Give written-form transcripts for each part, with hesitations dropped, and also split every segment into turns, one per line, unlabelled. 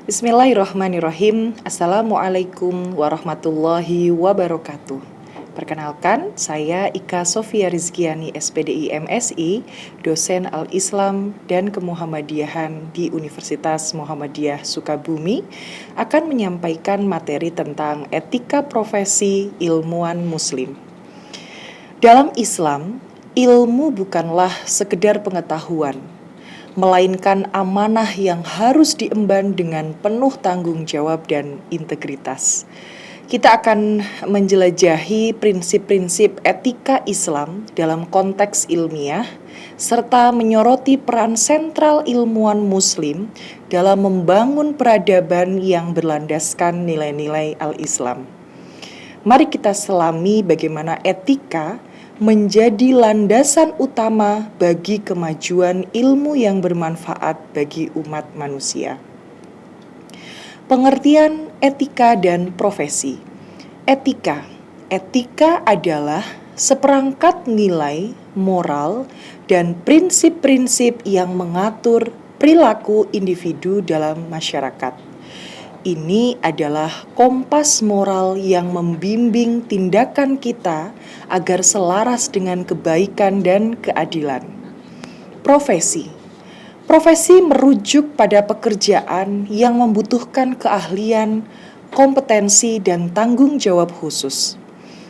Bismillahirrahmanirrahim. Assalamualaikum warahmatullahi wabarakatuh. Perkenalkan, saya Ika Sofia Rizkiani SPDI MSI, dosen Al-Islam dan Kemuhammadiyahan di Universitas Muhammadiyah Sukabumi, akan menyampaikan materi tentang etika profesi ilmuwan muslim. Dalam Islam, ilmu bukanlah sekedar pengetahuan, melainkan amanah yang harus diemban dengan penuh tanggung jawab dan integritas. Kita akan menjelajahi prinsip-prinsip etika Islam dalam konteks ilmiah, serta menyoroti peran sentral ilmuwan muslim dalam membangun peradaban yang berlandaskan nilai-nilai al-Islam. Mari kita selami bagaimana etika menjadi landasan utama bagi kemajuan ilmu yang bermanfaat bagi umat manusia. Pengertian etika dan profesi. Etika adalah seperangkat nilai, moral, dan prinsip-prinsip yang mengatur perilaku individu dalam masyarakat. Ini adalah kompas moral yang membimbing tindakan kita agar selaras dengan kebaikan dan keadilan. Profesi merujuk pada pekerjaan yang membutuhkan keahlian, kompetensi, dan tanggung jawab khusus.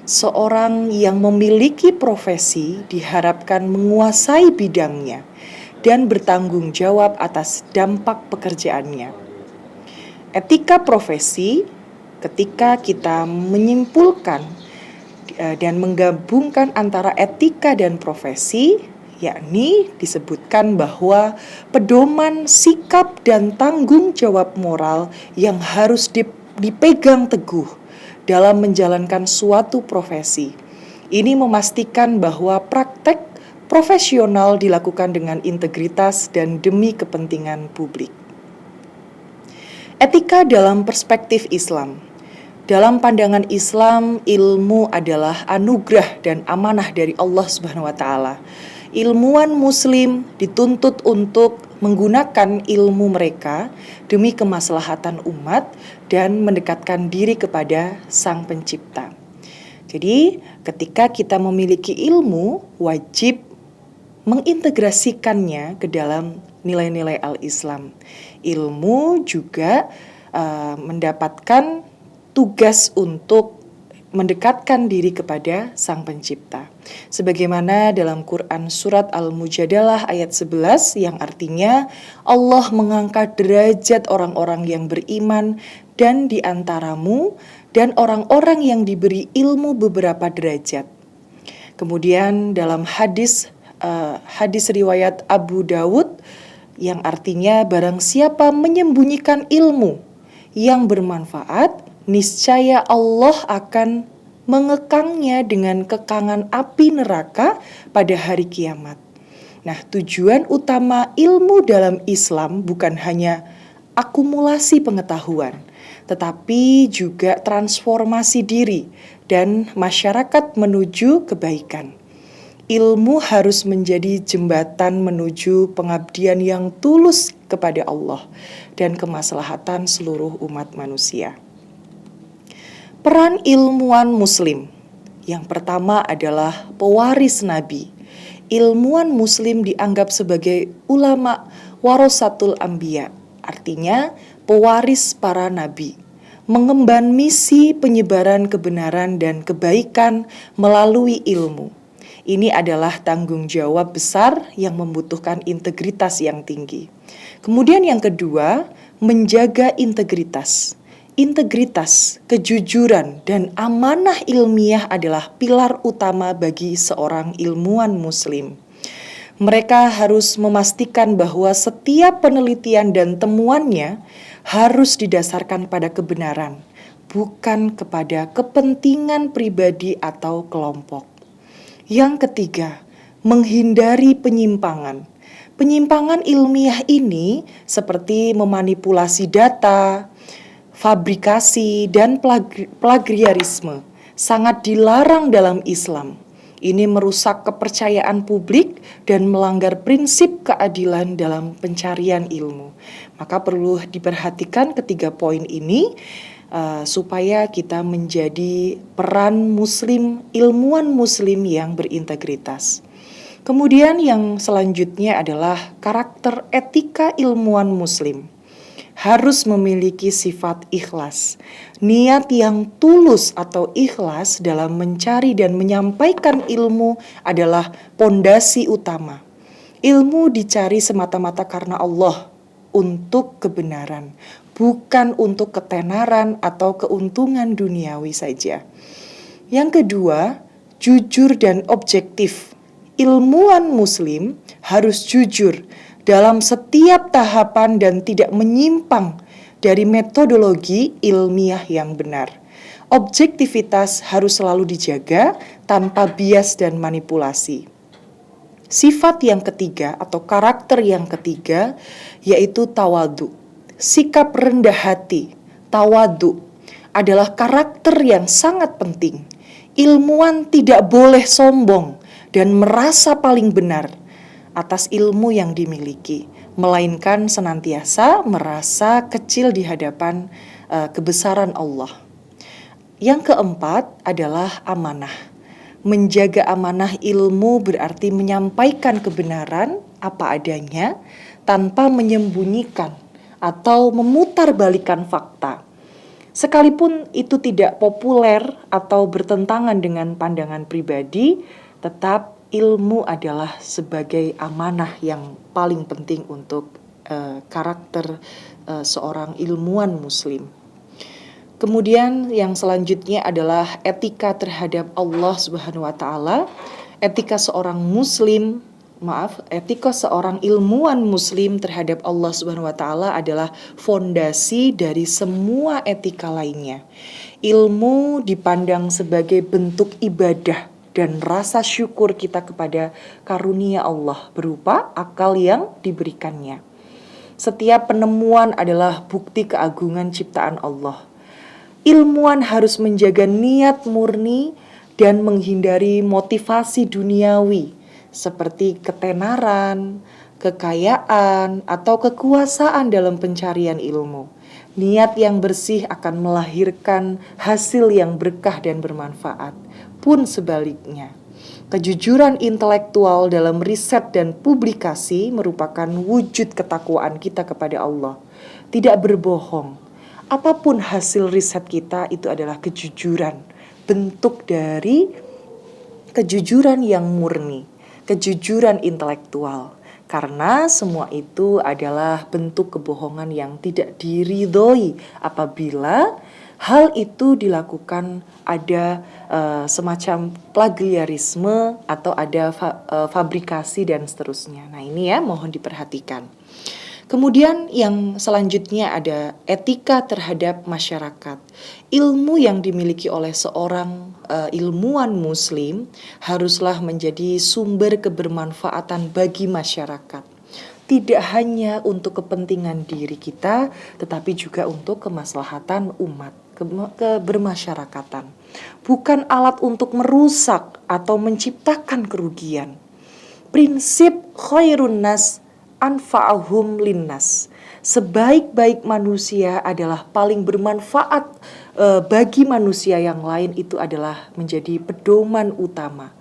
Seorang yang memiliki profesi diharapkan menguasai bidangnya dan bertanggung jawab atas dampak pekerjaannya. Etika profesi, ketika kita menyimpulkan dan menggabungkan antara etika dan profesi, yakni disebutkan bahwa pedoman sikap dan tanggung jawab moral yang harus dipegang teguh dalam menjalankan suatu profesi. Ini memastikan bahwa praktek profesional dilakukan dengan integritas dan demi kepentingan publik. Etika dalam perspektif Islam. Dalam pandangan Islam, ilmu adalah anugerah dan amanah dari Allah Subhanahu wa taala. Ilmuwan muslim dituntut untuk menggunakan ilmu mereka demi kemaslahatan umat dan mendekatkan diri kepada Sang Pencipta. Jadi, ketika kita memiliki ilmu, wajib mengintegrasikannya ke dalam nilai-nilai al-Islam. Ilmu juga mendapatkan tugas untuk mendekatkan diri kepada Sang Pencipta. Sebagaimana dalam Quran surat Al-Mujadalah ayat 11 yang artinya Allah mengangkat derajat orang-orang yang beriman dan di antaramu dan orang-orang yang diberi ilmu beberapa derajat. Kemudian dalam hadis riwayat Abu Dawud yang artinya barang siapa menyembunyikan ilmu yang bermanfaat, niscaya Allah akan mengekangnya dengan kekangan api neraka pada hari kiamat. Nah, tujuan utama ilmu dalam Islam bukan hanya akumulasi pengetahuan, tetapi juga transformasi diri dan masyarakat menuju kebaikan. Ilmu harus menjadi jembatan menuju pengabdian yang tulus kepada Allah dan kemaslahatan seluruh umat manusia. Peran ilmuwan muslim. Yang pertama adalah pewaris Nabi. Ilmuwan muslim dianggap sebagai ulama warasatul anbiya, artinya pewaris para nabi, mengemban misi penyebaran kebenaran dan kebaikan melalui ilmu. Ini adalah tanggung jawab besar yang membutuhkan integritas yang tinggi. Kemudian yang kedua, menjaga integritas. Integritas, kejujuran, dan amanah ilmiah adalah pilar utama bagi seorang ilmuwan muslim. Mereka harus memastikan bahwa setiap penelitian dan temuannya harus didasarkan pada kebenaran, bukan kepada kepentingan pribadi atau kelompok. Yang ketiga, menghindari penyimpangan. Penyimpangan ilmiah ini seperti memanipulasi data, fabrikasi, dan plagiarisme sangat dilarang dalam Islam. Ini merusak kepercayaan publik dan melanggar prinsip keadilan dalam pencarian ilmu. Maka perlu diperhatikan ketiga poin ini supaya kita menjadi peran muslim, ilmuwan muslim yang berintegritas. Kemudian yang selanjutnya adalah karakter etika ilmuwan muslim. Harus memiliki sifat ikhlas. Niat yang tulus atau ikhlas dalam mencari dan menyampaikan ilmu adalah pondasi utama. Ilmu dicari semata-mata karena Allah untuk kebenaran, bukan untuk ketenaran atau keuntungan duniawi saja. Yang kedua, jujur dan objektif. Ilmuwan muslim harus jujur dalam setiap tahapan dan tidak menyimpang dari metodologi ilmiah yang benar. Objektivitas harus selalu dijaga tanpa bias dan manipulasi. Sifat yang ketiga atau karakter yang ketiga yaitu tawadu. Sikap rendah hati, tawadu adalah karakter yang sangat penting. Ilmuwan tidak boleh sombong dan merasa paling benar atas ilmu yang dimiliki, melainkan senantiasa merasa kecil di hadapan kebesaran Allah. Yang keempat adalah amanah. Menjaga amanah ilmu berarti menyampaikan kebenaran apa adanya tanpa menyembunyikan atau memutarbalikkan fakta. Sekalipun itu tidak populer atau bertentangan dengan pandangan pribadi, tetap ilmu adalah sebagai amanah yang paling penting untuk karakter seorang ilmuwan muslim. Kemudian yang selanjutnya adalah etika terhadap Allah Subhanahu wa taala. Etika seorang ilmuwan muslim terhadap Allah Subhanahu wa taala adalah fondasi dari semua etika lainnya. Ilmu dipandang sebagai bentuk ibadah dan rasa syukur kita kepada karunia Allah berupa akal yang diberikannya. Setiap penemuan adalah bukti keagungan ciptaan Allah. Ilmuwan harus menjaga niat murni dan menghindari motivasi duniawi seperti ketenaran, kekayaan, atau kekuasaan dalam pencarian ilmu. Niat yang bersih akan melahirkan hasil yang berkah dan bermanfaat. Pun sebaliknya, kejujuran intelektual dalam riset dan publikasi merupakan wujud ketakwaan kita kepada Allah. Tidak berbohong. Apapun hasil riset kita itu adalah kejujuran. Bentuk dari kejujuran yang murni, kejujuran intelektual. Karena semua itu adalah bentuk kebohongan yang tidak diridhoi apabila hal itu dilakukan ada semacam plagiarisme atau ada fabrikasi dan seterusnya. Nah ini ya mohon diperhatikan. Kemudian yang selanjutnya ada etika terhadap masyarakat. Ilmu yang dimiliki oleh seorang ilmuwan muslim haruslah menjadi sumber kebermanfaatan bagi masyarakat. Tidak hanya untuk kepentingan diri kita, tetapi juga untuk kemaslahatan umat, kebermasyarakatan. Bukan alat untuk merusak atau menciptakan kerugian. Prinsip khairun nas anfa'ahum linnas. Sebaik-baik manusia adalah paling bermanfaat bagi manusia yang lain, itu adalah menjadi pedoman utama.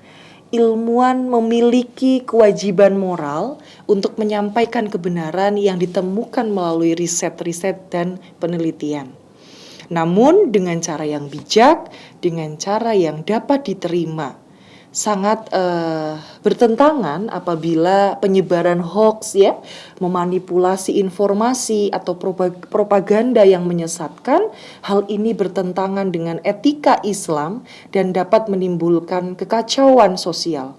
Ilmuwan memiliki kewajiban moral untuk menyampaikan kebenaran yang ditemukan melalui riset-riset dan penelitian. Namun dengan cara yang bijak, dengan cara yang dapat diterima. Sangat bertentangan apabila penyebaran hoax ya, memanipulasi informasi atau propaganda yang menyesatkan. Hal ini bertentangan dengan etika Islam dan dapat menimbulkan kekacauan sosial.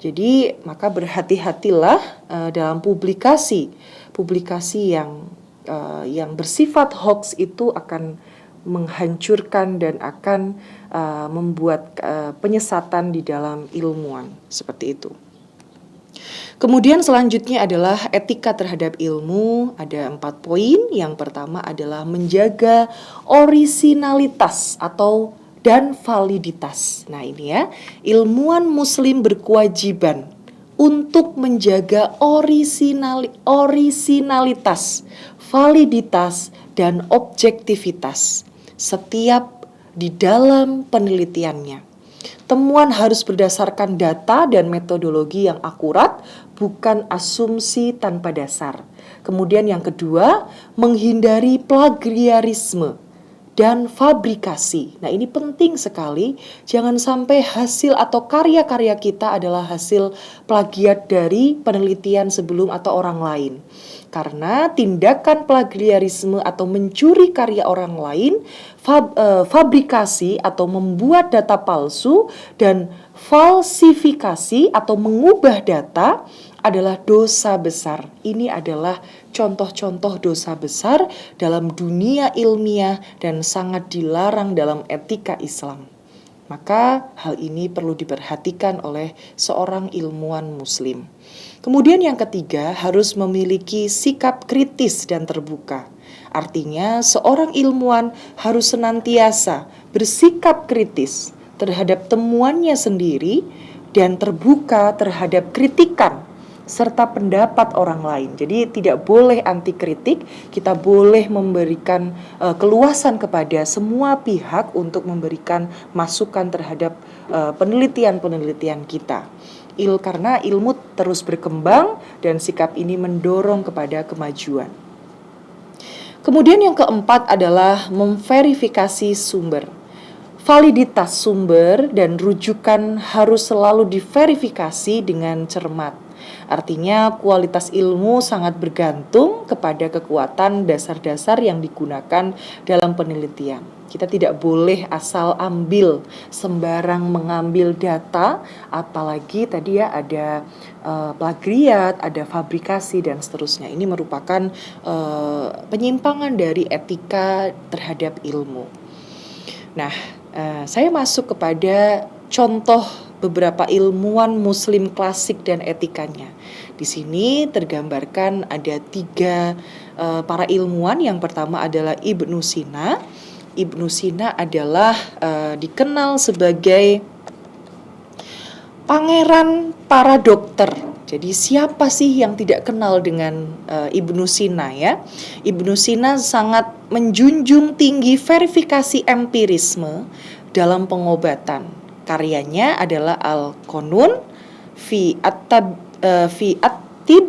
Jadi maka berhati-hatilah dalam publikasi yang bersifat hoax itu akan menghancurkan dan akan membuat penyesatan di dalam ilmuwan seperti itu. Kemudian selanjutnya adalah etika terhadap ilmu. Ada 4 poin. Yang pertama adalah menjaga orisinalitas atau dan validitas. Nah ini ya, ilmuwan muslim berkewajiban untuk menjaga orisinalitas, validitas, dan objektivitas setiap di dalam penelitiannya. Temuan harus berdasarkan data dan metodologi yang akurat, bukan asumsi tanpa dasar. Kemudian yang kedua, menghindari plagiarisme dan fabrikasi. Nah, ini penting sekali. Jangan sampai hasil atau karya-karya kita adalah hasil plagiat dari penelitian sebelum atau orang lain. Karena tindakan plagiarisme atau mencuri karya orang lain, fabrikasi atau membuat data palsu, dan falsifikasi atau mengubah data adalah dosa besar. Ini adalah contoh-contoh dosa besar dalam dunia ilmiah dan sangat dilarang dalam etika Islam. Maka hal ini perlu diperhatikan oleh seorang ilmuwan muslim. Kemudian yang ketiga, harus memiliki sikap kritis dan terbuka. Artinya seorang ilmuwan harus senantiasa bersikap kritis terhadap temuannya sendiri dan terbuka terhadap kritikan serta pendapat orang lain. Jadi tidak boleh anti kritik, kita boleh memberikan keluasan kepada semua pihak untuk memberikan masukan terhadap penelitian-penelitian kita. Karena ilmu terus berkembang dan sikap ini mendorong kepada kemajuan. Kemudian yang keempat adalah memverifikasi sumber. Validitas sumber dan rujukan harus selalu diverifikasi dengan cermat. Artinya kualitas ilmu sangat bergantung kepada kekuatan dasar-dasar yang digunakan dalam penelitian. Kita tidak boleh asal ambil, sembarang mengambil data, apalagi tadi ya ada plagiat, ada fabrikasi dan seterusnya. Ini merupakan penyimpangan dari etika terhadap ilmu. Nah, saya masuk kepada contoh beberapa ilmuwan muslim klasik dan etikanya. Di sini tergambarkan ada 3 para ilmuwan. Yang pertama adalah Ibnu Sina. Ibnu Sina adalah dikenal sebagai pangeran para dokter. Jadi siapa sih yang tidak kenal dengan Ibnu Sina ya? Ibnu Sina sangat menjunjung tinggi verifikasi empirisme dalam pengobatan. Karyanya adalah Al-Qanun fi at-Tib,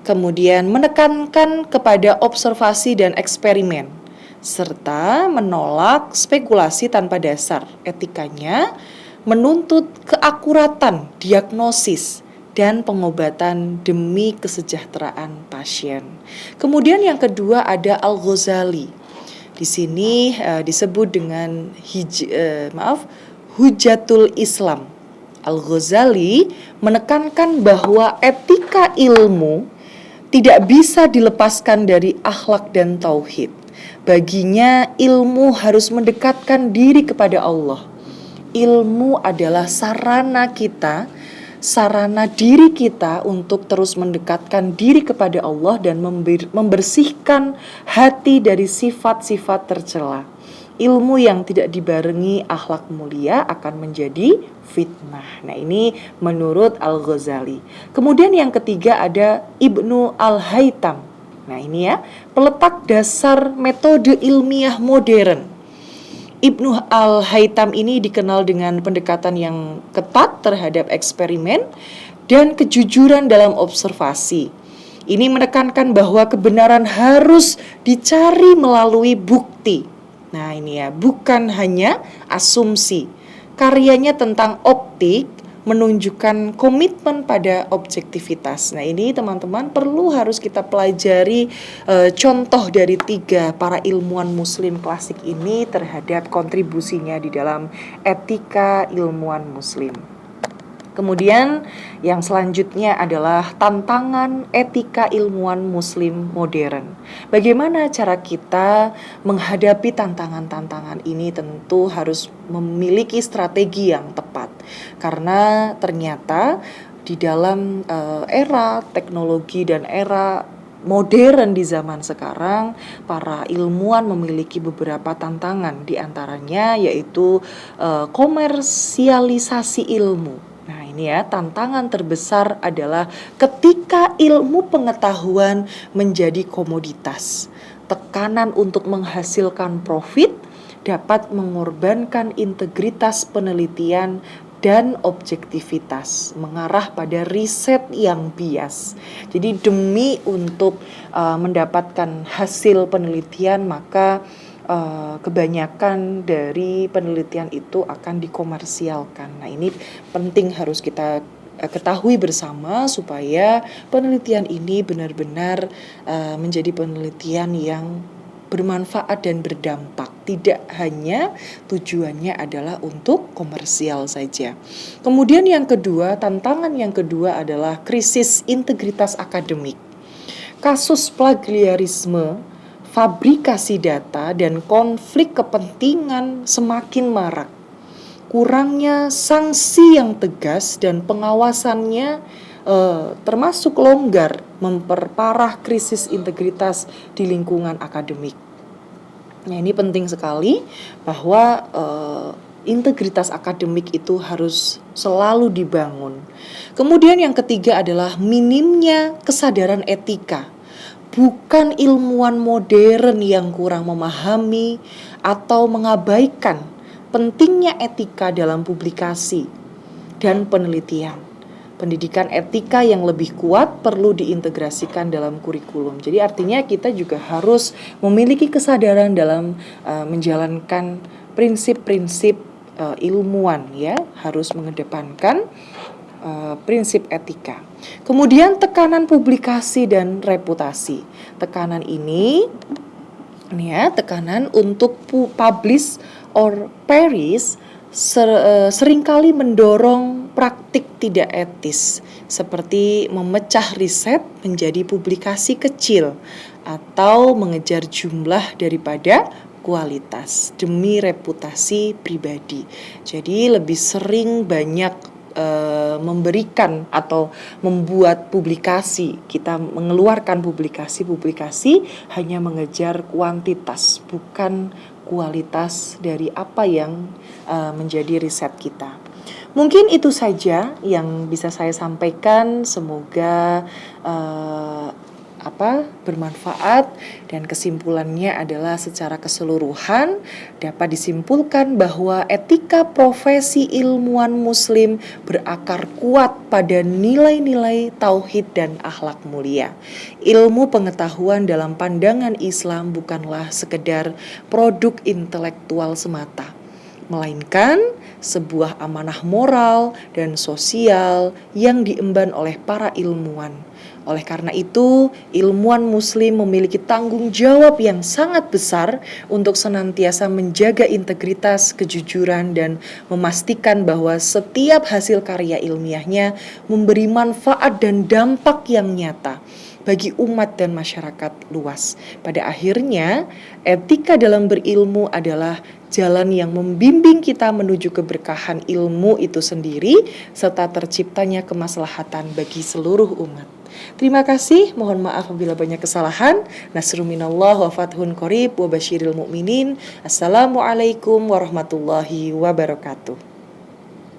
kemudian menekankan kepada observasi dan eksperimen, serta menolak spekulasi tanpa dasar. Etikanya menuntut keakuratan diagnosis dan pengobatan demi kesejahteraan pasien. Kemudian yang kedua ada Al-Ghazali. Di sini disebut dengan Hujatul Islam. Al-Ghazali menekankan bahwa etika ilmu tidak bisa dilepaskan dari akhlak dan tauhid. Baginya ilmu harus mendekatkan diri kepada Allah. Ilmu adalah sarana diri kita untuk terus mendekatkan diri kepada Allah dan membersihkan hati dari sifat-sifat tercela. Ilmu yang tidak dibarengi akhlak mulia akan menjadi fitnah. Nah, ini menurut Al-Ghazali. Kemudian yang ketiga ada Ibnu Al-Haytham. Nah, ini ya, peletak dasar metode ilmiah modern. Ibnu Al-Haytham ini dikenal dengan pendekatan yang ketat terhadap eksperimen dan kejujuran dalam observasi. Ini menekankan bahwa kebenaran harus dicari melalui bukti. Nah ini ya, bukan hanya asumsi. Karyanya tentang optik menunjukkan komitmen pada objektivitas. Nah ini teman-teman perlu harus kita pelajari contoh dari 3 para ilmuwan muslim klasik ini terhadap kontribusinya di dalam etika ilmuwan muslim. Kemudian yang selanjutnya adalah tantangan etika ilmuwan muslim modern. Bagaimana cara kita menghadapi tantangan-tantangan ini? Tentu harus memiliki strategi yang tepat. Karena ternyata di dalam era teknologi dan era modern di zaman sekarang, para ilmuwan memiliki beberapa tantangan, di antaranya yaitu komersialisasi ilmu. Nah ini ya, tantangan terbesar adalah ketika ilmu pengetahuan menjadi komoditas. Tekanan untuk menghasilkan profit dapat mengorbankan integritas penelitian dan objektivitas, mengarah pada riset yang bias. Jadi demi untuk mendapatkan hasil penelitian, maka kebanyakan dari penelitian itu akan dikomersialkan. Nah ini penting harus kita ketahui bersama supaya penelitian ini benar-benar menjadi penelitian yang bermanfaat dan berdampak, tidak hanya tujuannya adalah untuk komersial saja. Kemudian yang kedua, tantangan yang kedua adalah krisis integritas akademik. Kasus plagiarisme, fabrikasi data, dan konflik kepentingan semakin marak. Kurangnya sanksi yang tegas dan pengawasannya termasuk longgar memperparah krisis integritas di lingkungan akademik. Nah ini penting sekali bahwa integritas akademik itu harus selalu dibangun. Kemudian yang ketiga adalah minimnya kesadaran etika. Bukan ilmuwan modern yang kurang memahami atau mengabaikan pentingnya etika dalam publikasi dan penelitian. Pendidikan etika yang lebih kuat perlu diintegrasikan dalam kurikulum. Jadi artinya kita juga harus memiliki kesadaran dalam menjalankan prinsip-prinsip ilmuwan ya, harus mengedepankan prinsip etika. Kemudian tekanan publikasi dan reputasi. Tekanan ini ya, tekanan untuk publish or perish seringkali mendorong praktik tidak etis seperti memecah riset menjadi publikasi kecil atau mengejar jumlah daripada kualitas demi reputasi pribadi. Jadi lebih sering banyak memberikan atau membuat publikasi, kita mengeluarkan publikasi hanya mengejar kuantitas, bukan kualitas dari apa yang menjadi riset kita. Mungkin itu saja yang bisa saya sampaikan. Semoga bermanfaat, dan kesimpulannya adalah secara keseluruhan dapat disimpulkan bahwa etika profesi ilmuwan muslim berakar kuat pada nilai-nilai tauhid dan akhlak mulia. Ilmu pengetahuan dalam pandangan Islam bukanlah sekedar produk intelektual semata, melainkan sebuah amanah moral dan sosial yang diemban oleh para ilmuwan. Oleh karena itu, ilmuwan muslim memiliki tanggung jawab yang sangat besar untuk senantiasa menjaga integritas, kejujuran, dan memastikan bahwa setiap hasil karya ilmiahnya memberi manfaat dan dampak yang nyata bagi umat dan masyarakat luas. Pada akhirnya, etika dalam berilmu adalah jalan yang membimbing kita menuju keberkahan ilmu itu sendiri serta terciptanya kemaslahatan bagi seluruh umat. Terima kasih, mohon maaf apabila banyak kesalahan. Nasrun minallah wa fathun qarib wa basyiril mu'minin. Assalamualaikum warahmatullahi wabarakatuh.